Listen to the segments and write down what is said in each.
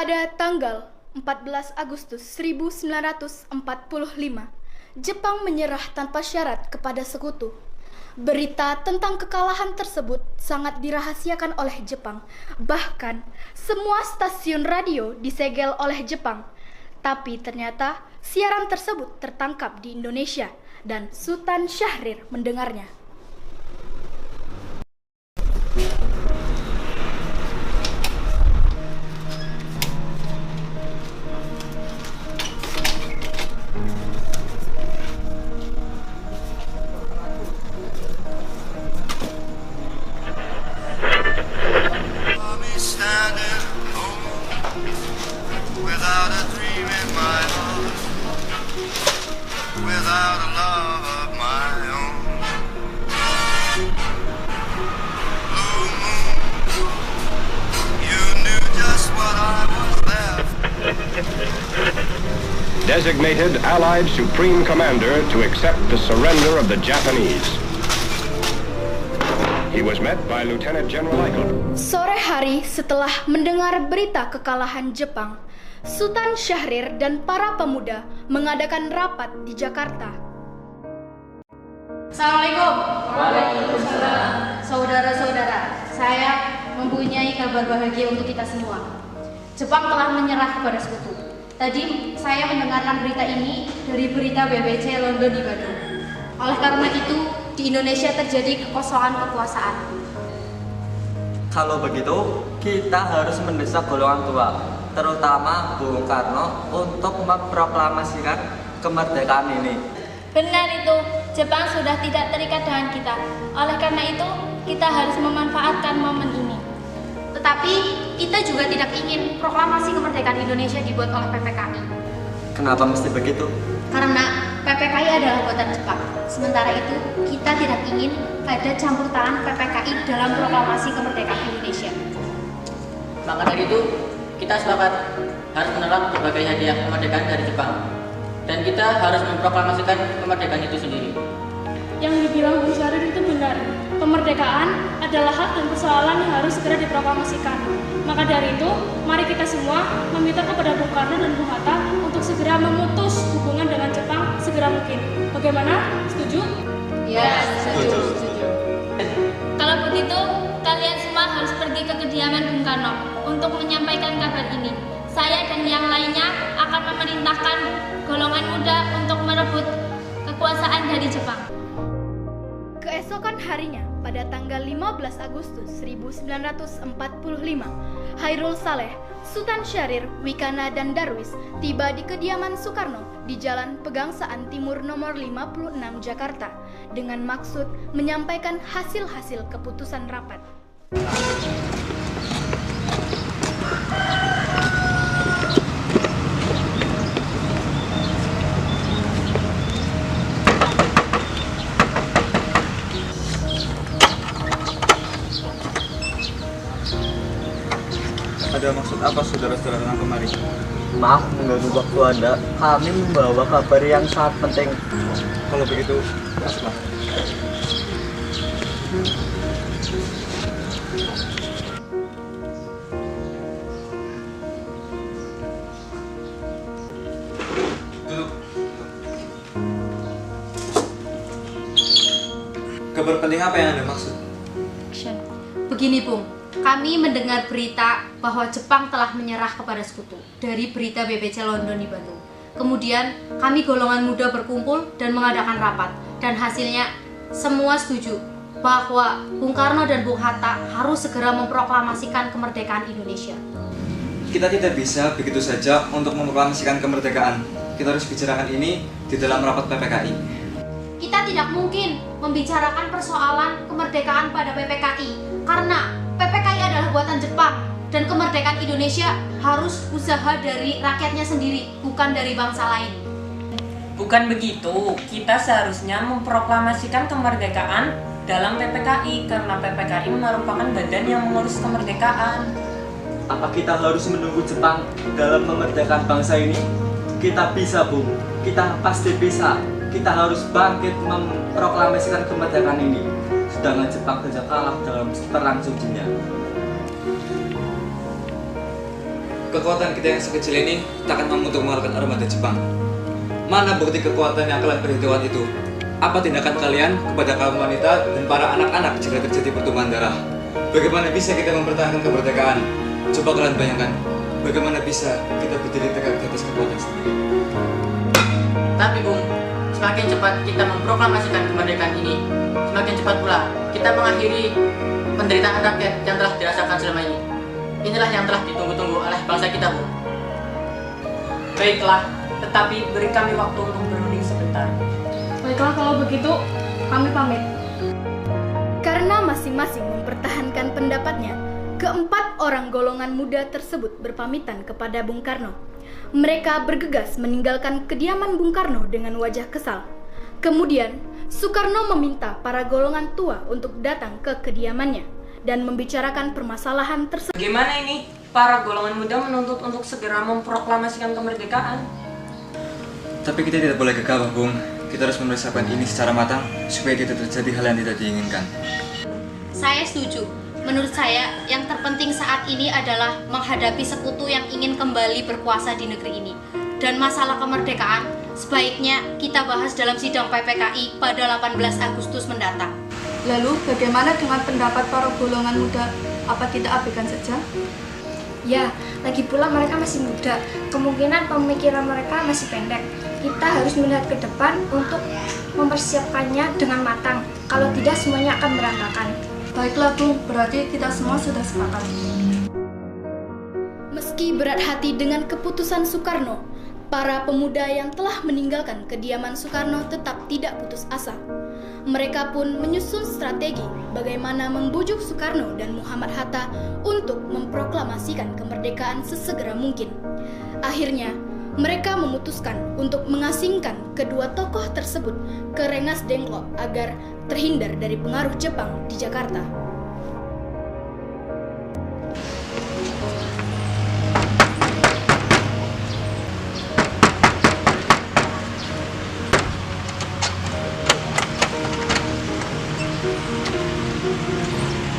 Pada tanggal 14 Agustus 1945, Jepang menyerah tanpa syarat kepada sekutu. Berita tentang kekalahan tersebut sangat dirahasiakan oleh Jepang. Bahkan, semua stasiun radio disegel oleh Jepang. Tapi ternyata siaran tersebut tertangkap di Indonesia dan Sultan Syahrir mendengarnya. Without a dream in my heart, without a love of my own. Blue moon, you knew just what I was there. Designated Allied Supreme Commander to accept the surrender of the Japanese. He was met by Lieutenant General Eichel. Sore hari setelah mendengar berita kekalahan Jepang, Sultan Syahrir dan para pemuda mengadakan rapat di Jakarta. Assalamualaikum. Waalaikumsalam. Saudara-saudara, saya mempunyai kabar bahagia untuk kita semua. Jepang telah menyerah kepada sekutu. Tadi saya mendengarkan berita ini dari berita BBC London di Bandung. Oleh karena itu, di Indonesia terjadi kekosongan kekuasaan. Kalau begitu, kita harus mendesak golongan tua, terutama Bung Karno, untuk memproklamasikan kemerdekaan ini. Benar itu, Jepang sudah tidak terikat dengan kita. Oleh karena itu, kita harus memanfaatkan momen ini. Tetapi, kita juga tidak ingin proklamasi kemerdekaan Indonesia dibuat oleh PPKI. Kenapa mesti begitu? Karena PPKI adalah buatan Jepang. Sementara itu, kita tidak ingin ada campur tangan PPKI dalam proklamasi kemerdekaan Indonesia. Maka dari itu, kita sepakat harus menolak berbagai hadiah kemerdekaan dari Jepang. Dan kita harus memproklamasikan kemerdekaan itu sendiri. Yang dibilang Bung Syahrir itu benar. Kemerdekaan adalah hak dan persoalan yang harus segera diproklamasikan. Maka dari itu, mari kita semua meminta kepada Bung Karno dan Bung Hatta untuk segera memutus hubungan dengan Jepang segera mungkin. Bagaimana? Setuju? Ya, setuju. Kalau begitu, kalian semua harus pergi ke kediaman Bung Karno untuk menyampaikan kabar ini. Saya dan yang lainnya akan memerintahkan golongan muda untuk merebut kekuasaan dari Jepang. Keesokan harinya, pada tanggal 15 Agustus 1945, Hairul Saleh, Sultan Syahrir, Wikana, dan Darwis tiba di kediaman Soekarno di Jalan Pegangsaan Timur nomor 56 Jakarta dengan maksud menyampaikan hasil-hasil keputusan rapat. Ada maksud apa saudara-saudara datang kemari? Maaf mengganggu waktu Anda, kami membawa kabar yang sangat penting. Kalau begitu, masuklah. Duduk. Kabar penting apa yang Anda maksud? Begini, Bung. Kami mendengar berita bahwa Jepang telah menyerah kepada sekutu dari berita BBC London di Bandung. Kemudian kami golongan muda berkumpul dan mengadakan rapat. Dan hasilnya semua setuju bahwa Bung Karno dan Bung Hatta harus segera memproklamasikan kemerdekaan Indonesia. Kita tidak bisa begitu saja untuk memproklamasikan kemerdekaan. Kita harus bicarakan ini di dalam rapat PPKI. Kita tidak mungkin membicarakan persoalan kemerdekaan pada PPKI karena PPKI adalah buatan Jepang dan kemerdekaan Indonesia harus usaha dari rakyatnya sendiri, bukan dari bangsa lain. Bukan begitu, kita seharusnya memproklamasikan kemerdekaan dalam PPKI karena PPKI merupakan badan yang mengurus kemerdekaan. Apa kita harus menunggu Jepang dalam memerdekakan bangsa ini? Kita bisa, Bung. Kita pasti bisa. Kita harus bangkit memproklamasikan kemerdekaan ini. Sedangkan Jepang saja kalah dalam perang sucinya. kekuatan kita yang sekecil ini takkan mampu untuk mengalahkan armada Jepang. Mana bukti kekuatan yang kalian perhitungkan itu? Apa tindakan kalian kepada kaum wanita dan para anak-anak jika terjadi pertumpahan darah? Bagaimana bisa kita mempertahankan kemerdekaan? Coba kalian bayangkan, bagaimana bisa kita berdiri tegak di atas kekuatan sendiri? Tapi Bung, semakin cepat kita memproklamasikan kemerdekaan ini, semakin cepat pula kita mengakhiri penderitaan rakyat yang telah dirasakan selama ini. Inilah yang telah ditunggu-tunggu oleh bangsa kita, Bung. Baiklah, tetapi beri kami waktu untuk berunding sebentar. Baiklah kalau begitu, kami pamit. Karena masing-masing mempertahankan pendapatnya, keempat orang golongan muda tersebut berpamitan kepada Bung Karno. Mereka bergegas meninggalkan kediaman Bung Karno dengan wajah kesal. Kemudian, Soekarno meminta para golongan tua untuk datang ke kediamannya dan membicarakan permasalahan tersebut. Bagaimana ini? Para golongan muda menuntut untuk segera memproklamasikan kemerdekaan. Tapi kita tidak boleh gegabah, Bung. Kita harus mempersiapkan ini secara matang supaya tidak terjadi hal yang tidak diinginkan. Saya setuju. Menurut saya, yang terpenting saat ini adalah menghadapi sekutu yang ingin kembali berkuasa di negeri ini. Dan masalah kemerdekaan, sebaiknya kita bahas dalam sidang PPKI pada 18 Agustus mendatang. Lalu, bagaimana dengan pendapat para golongan muda? Apa tidak abaikan saja? Ya, lagi pula mereka masih muda. Kemungkinan pemikiran mereka masih pendek. Kita harus melihat ke depan untuk mempersiapkannya dengan matang. Kalau tidak, semuanya akan berantakan. Baiklah Bung, berarti kita semua sudah sepakat. Meski berat hati dengan keputusan Soekarno, para pemuda yang telah meninggalkan kediaman Soekarno tetap tidak putus asa. Mereka pun menyusun strategi bagaimana membujuk Soekarno dan Muhammad Hatta untuk memproklamasikan kemerdekaan sesegera mungkin. Akhirnya, mereka memutuskan untuk mengasingkan kedua tokoh tersebut ke Rengas Dengklok agar terhindar dari pengaruh Jepang di Jakarta.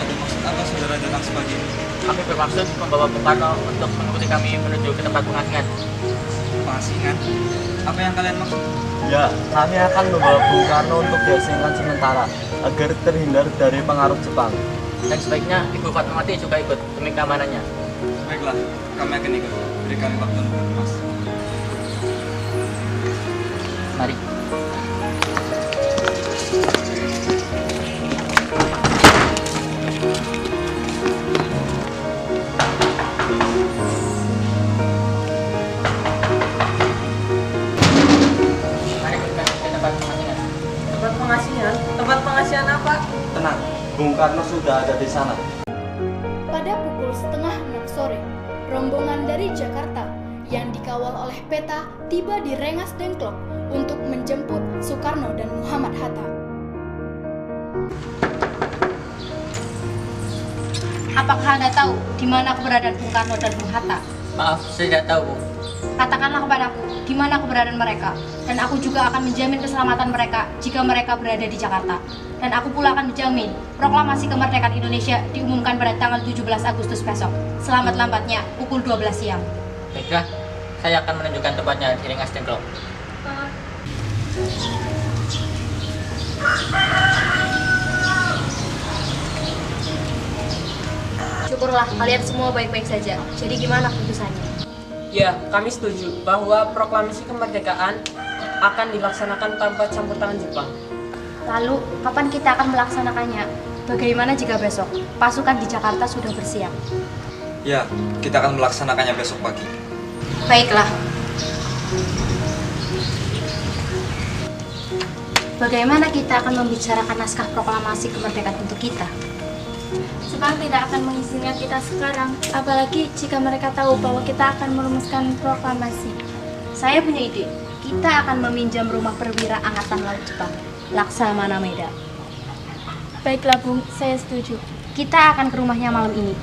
Ada maksud apa saudara datang sepagi ini? Kami bermaksud membawa Bung Karno untuk mengikuti kami menuju ke tempat pengasingan. Pengasingan? Apa yang kalian maksud? Ya, kami akan membawa Bung Karno untuk diasingkan sementara agar terhindar dari pengaruh Jepang. Dan sebaiknya Ibu Fatmawati juga ikut demi keamanannya. Baiklah, kami akan ikut. Beri kami waktu untuk berkemas. Mari. Tempat pengasihan apa? Tenang, Bung Karno sudah ada di sana. Pada pukul 5:30 sore, rombongan dari Jakarta yang dikawal oleh Peta tiba di Rengas Dengklok untuk menjemput Soekarno dan Muhammad Hatta. Apakah Anda tahu di mana keberadaan Bung Karno dan Bung Hatta? Maaf, saya tidak tahu, Bu. Katakanlah kepadaku di mana keberadaan mereka, dan aku juga akan menjamin keselamatan mereka jika mereka berada di Jakarta. Dan aku pula akan menjamin proklamasi kemerdekaan Indonesia diumumkan pada tanggal 17 Agustus besok, selamat-lambatnya pukul 12 siang. Baiklah, saya akan menunjukkan tempatnya di Rengas Dengklok. Syukurlah kalian semua baik-baik saja. Jadi gimana keputusannya? Ya, kami setuju bahwa proklamasi kemerdekaan akan dilaksanakan tanpa campur tangan Jepang. Lalu, kapan kita akan melaksanakannya? Bagaimana jika besok pasukan di Jakarta sudah bersiap? Ya, kita akan melaksanakannya besok pagi. Baiklah. Bagaimana kita akan membicarakan naskah proklamasi kemerdekaan untuk kita? Jepang tidak akan mengizinkan kita sekarang, apalagi jika mereka tahu bahwa kita akan merumuskan proklamasi. Saya punya ide. Kita akan meminjam rumah perwira Angkatan Laut Jepang, Laksamana Maeda. Baiklah Bung, saya setuju. Kita akan ke rumahnya malam ini.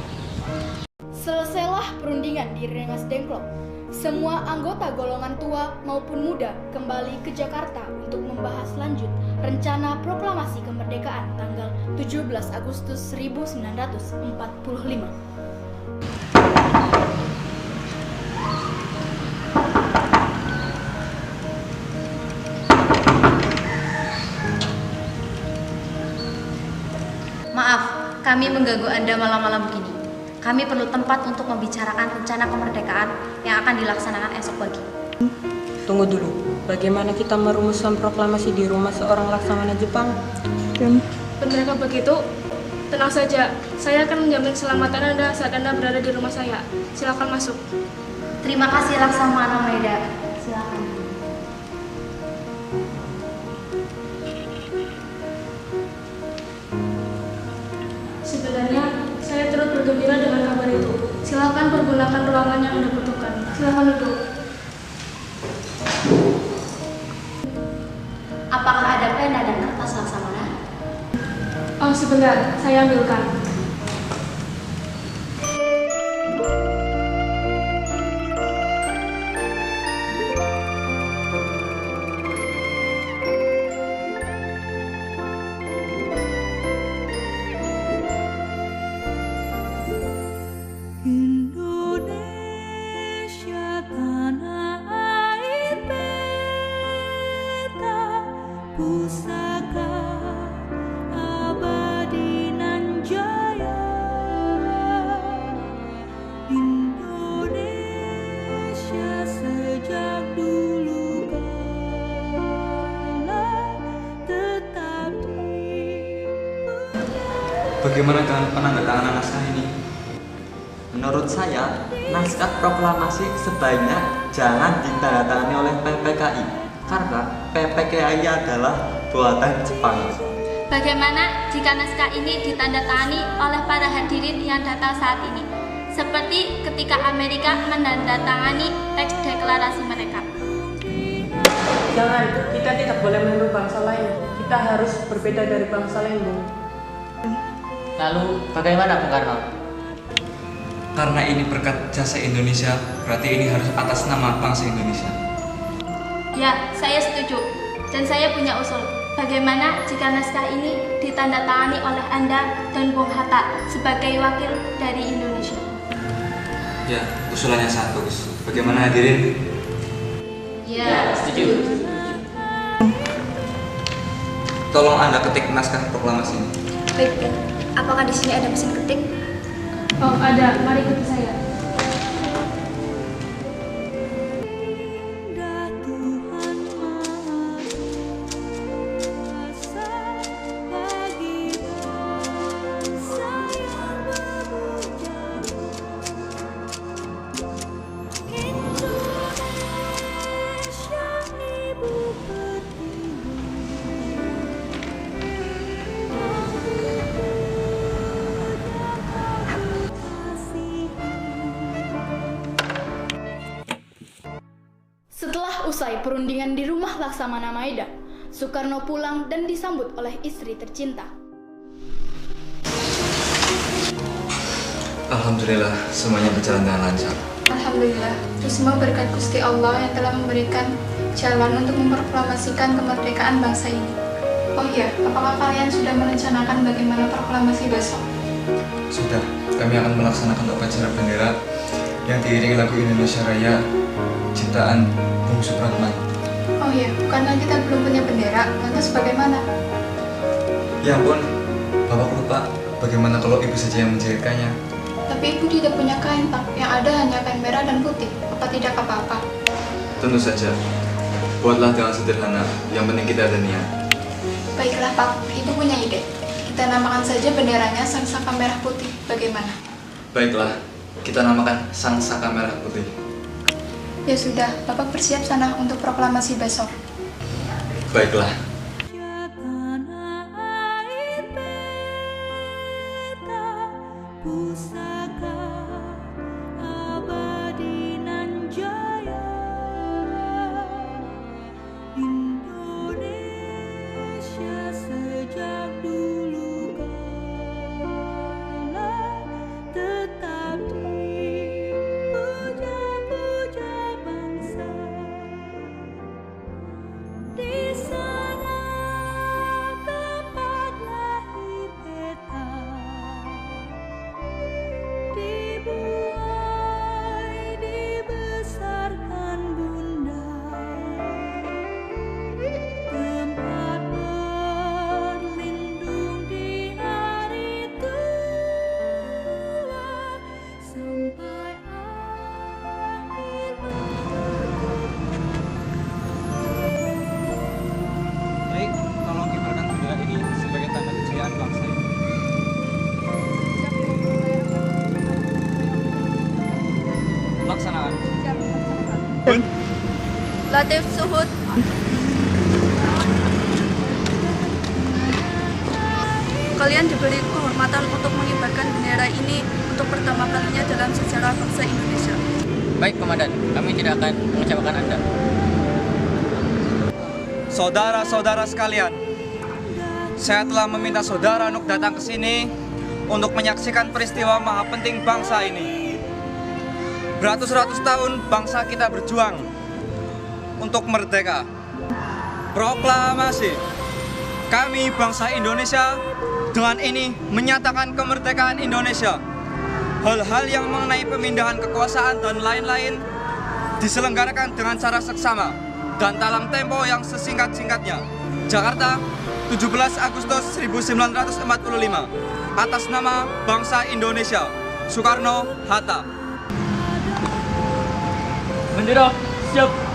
Selesailah perundingan di Rengas Dengklok. Semua anggota golongan tua maupun muda kembali ke Jakarta untuk membahas lanjut rencana proklamasi kemerdekaan tanggal 17 Agustus 1945. kami mengganggu Anda malam-malam begini. Kami perlu tempat untuk membicarakan rencana kemerdekaan yang akan dilaksanakan esok pagi. Tunggu dulu, bagaimana kita merumuskan proklamasi di rumah seorang laksamana Jepang? Benar kalau begitu, tenang saja. Saya akan menjamin keselamatan Anda saat Anda berada di rumah saya. Silakan masuk. Terima kasih Laksamana Maeda. Silakan. Sebenarnya saya turut bergembira dengan kabar itu. Silakan pergunakan ruangan yang Anda butuhkan. Silakan duduk. Apakah ada pena dan kertas Laksamana? Oh, sebentar, saya ambilkan. Bagaimana dengan penandatanganan naskah ini? Menurut saya, naskah proklamasi sebaiknya jangan ditandatangani oleh PPKI karena PPKI adalah buatan Jepang. Bagaimana jika naskah ini ditandatangani oleh para hadirin yang datang saat ini? Seperti ketika Amerika menandatangani teks deklarasi mereka. Jangan, kita tidak boleh meniru bangsa lain. Kita harus berbeda dari bangsa lain, Bu. Lalu bagaimana Bung Karno? Karena ini berkat jasa Indonesia, berarti ini harus atas nama bangsa Indonesia. Ya, saya setuju. Dan saya punya usul. Bagaimana jika naskah ini ditandatangani oleh Anda dan Bung Hatta sebagai wakil dari Indonesia? Ya, usulannya satu. Bagaimana hadirin? Ya, setuju. Tolong Anda ketik naskah proklamasi ini. Baik, Ben. Apakah di sini ada mesin ketik? Oh, ada. Mari ikuti saya. Setelah usai perundingan di rumah Laksamana Maeda, Soekarno pulang dan disambut oleh istri tercinta. Alhamdulillah, semuanya berjalan dengan lancar. Alhamdulillah, itu semua berkat Gusti Allah yang telah memberikan jalan untuk memproklamasikan kemerdekaan bangsa ini. Oh iya, apakah kalian sudah merencanakan bagaimana proklamasi besok? Sudah, kami akan melaksanakan upacara bendera yang diiringi lagu Indonesia Raya ciptaan Bung Supratman. Oh iya, bukannya kita belum punya bendera, lantas bagaimana? Ya ampun, Bapak lupa. Bagaimana kalau Ibu saja yang menjahitkannya? Tapi Ibu tidak punya kain, Pak. Yang ada hanya kain merah dan putih. Apa tidak apa-apa? Tentu saja. Buatlah dengan sederhana. Yang penting kita ada niat. Baiklah, Pak. Ibu punya ide. Kita namakan saja benderanya Sang Saka Merah Putih. Bagaimana? Baiklah, kita namakan Sang Saka Merah Putih. Ya sudah, Bapak bersiap sana untuk proklamasi besok. Baiklah. Latif Suhud. Kalian diberi kehormatan untuk mengibarkan bendera ini untuk pertama kalinya dalam sejarah bangsa Indonesia. Baik, Komandan. Kami tidak akan mengecewakan Anda. Saudara-saudara sekalian, saya telah meminta saudara untuk datang ke sini untuk menyaksikan peristiwa maha penting bangsa ini. Beratus-ratus tahun bangsa kita berjuang untuk merdeka. Proklamasi. Kami bangsa Indonesia dengan ini menyatakan kemerdekaan Indonesia. Hal-hal yang mengenai pemindahan kekuasaan dan lain-lain diselenggarakan dengan cara seksama dan dalam tempo yang sesingkat-singkatnya. Jakarta, 17 Agustus 1945. Atas nama bangsa Indonesia. Soekarno-Hatta. Bendera siap.